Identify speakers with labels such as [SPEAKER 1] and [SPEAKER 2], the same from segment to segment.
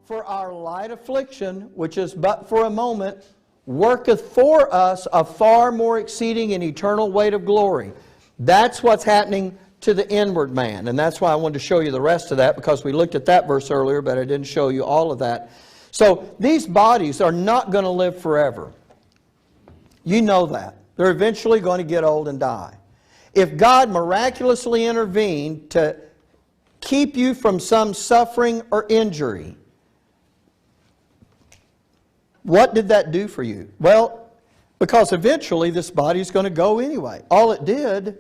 [SPEAKER 1] For our light affliction, which is but for a moment, worketh for us a far more exceeding and eternal weight of glory. That's what's happening to the inward man. And that's why I wanted to show you the rest of that, because we looked at that verse earlier, but I didn't show you all of that. So these bodies are not going to live forever. You know that. They're eventually going to get old and die. If God miraculously intervened to keep you from some suffering or injury, what did that do for you? Well, because eventually this body is going to go anyway. All it did,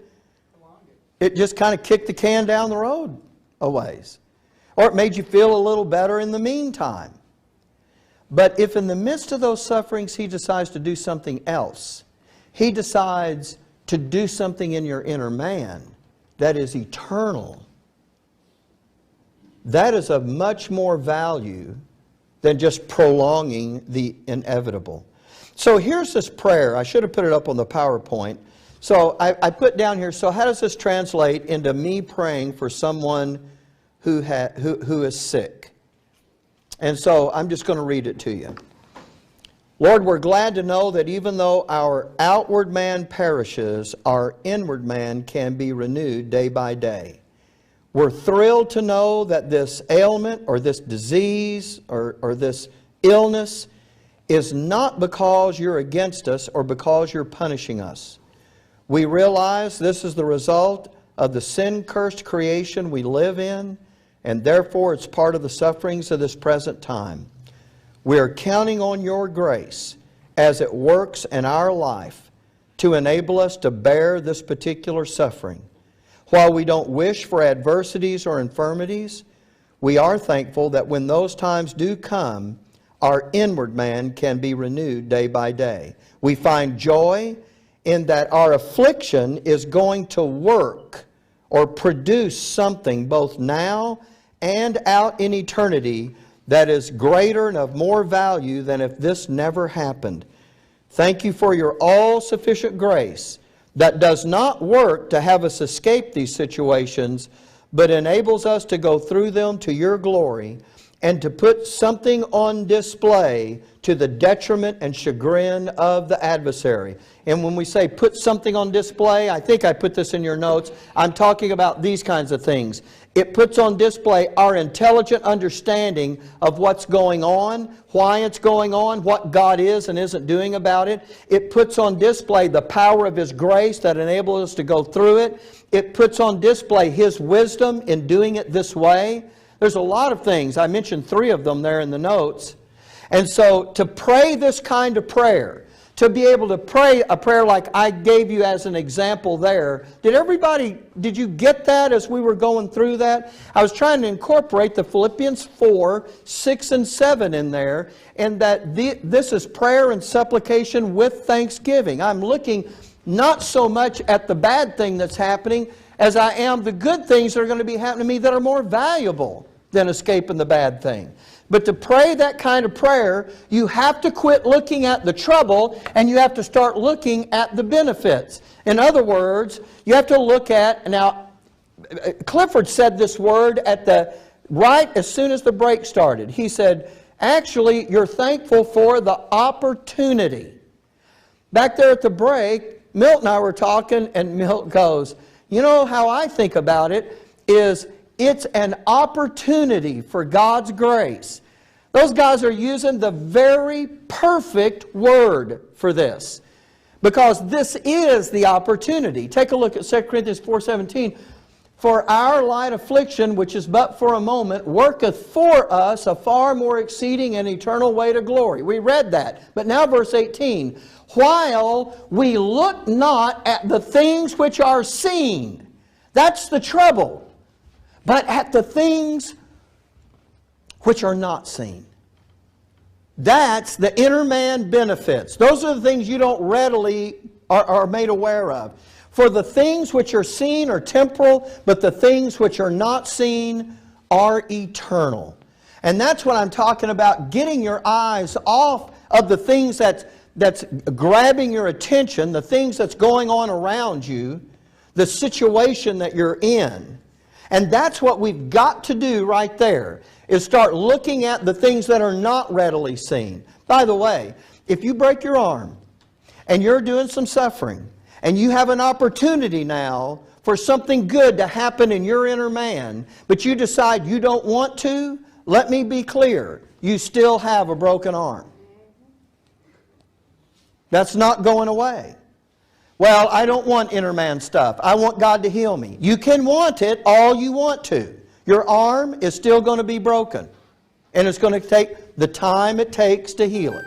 [SPEAKER 1] it just kind of kicked the can down the road a ways. Or it made you feel a little better in the meantime. But if in the midst of those sufferings He decides to do something else, He decides to do something in your inner man that is eternal, that is of much more value than just prolonging the inevitable. So here's this prayer. I should have put it up on the PowerPoint. So I put down here, so how does this translate into me praying for someone who is sick? And so I'm just going to read it to you. Lord, we're glad to know that even though our outward man perishes, our inward man can be renewed day by day. We're thrilled to know that this ailment or this disease or this illness is not because you're against us or because you're punishing us. We realize this is the result of the sin-cursed creation we live in, and therefore it's part of the sufferings of this present time. We are counting on your grace as it works in our life to enable us to bear this particular suffering. While we don't wish for adversities or infirmities, we are thankful that when those times do come, our inward man can be renewed day by day. We find joy in that our affliction is going to work or produce something both now and out in eternity that is greater and of more value than if this never happened. Thank you for your all-sufficient grace that does not work to have us escape these situations, but enables us to go through them to your glory and to put something on display to the detriment and chagrin of the adversary. And when we say put something on display, I think I put this in your notes, I'm talking about these kinds of things. It puts on display our intelligent understanding of what's going on, why it's going on, what God is and isn't doing about it. It puts on display the power of His grace that enables us to go through it. It puts on display His wisdom in doing it this way. There's a lot of things. I mentioned 3 of them there in the notes. And so to pray this kind of prayer, to be able to pray a prayer like I gave you as an example there, did you get that as we were going through that? I was trying to incorporate the Philippians 4, 6 and 7 in there, and that this is prayer and supplication with thanksgiving. I'm looking not so much at the bad thing that's happening as I am the good things that are going to be happening to me that are more valuable than escaping the bad thing. But to pray that kind of prayer, you have to quit looking at the trouble and you have to start looking at the benefits. In other words, you have to look at, now Clifford said this word right as soon as the break started. He said, actually, you're thankful for the opportunity. Back there at the break, Milt and I were talking, and Milt goes, you know how I think about it is it's an opportunity for God's grace. Those guys are using the very perfect word for this, because this is the opportunity. Take a look at 2 Corinthians 4:17. For our light affliction, which is but for a moment, worketh for us a far more exceeding and eternal weight of glory. We read that. But now verse 18. While we look not at the things which are seen. That's the trouble. But at the things which are not seen. That's the inner man benefits. Those are the things you don't readily are made aware of. For the things which are seen are temporal, but the things which are not seen are eternal. And that's what I'm talking about, getting your eyes off of the things that's grabbing your attention, the things that's going on around you, the situation that you're in. And that's what we've got to do right there. is start looking at the things that are not readily seen. By the way, if you break your arm and you're doing some suffering and you have an opportunity now for something good to happen in your inner man, but you decide you don't want to, let me be clear, you still have a broken arm. That's not going away. Well, I don't want inner man stuff. I want God to heal me. You can want it all you want to. Your arm is still going to be broken. And it's going to take the time it takes to heal it.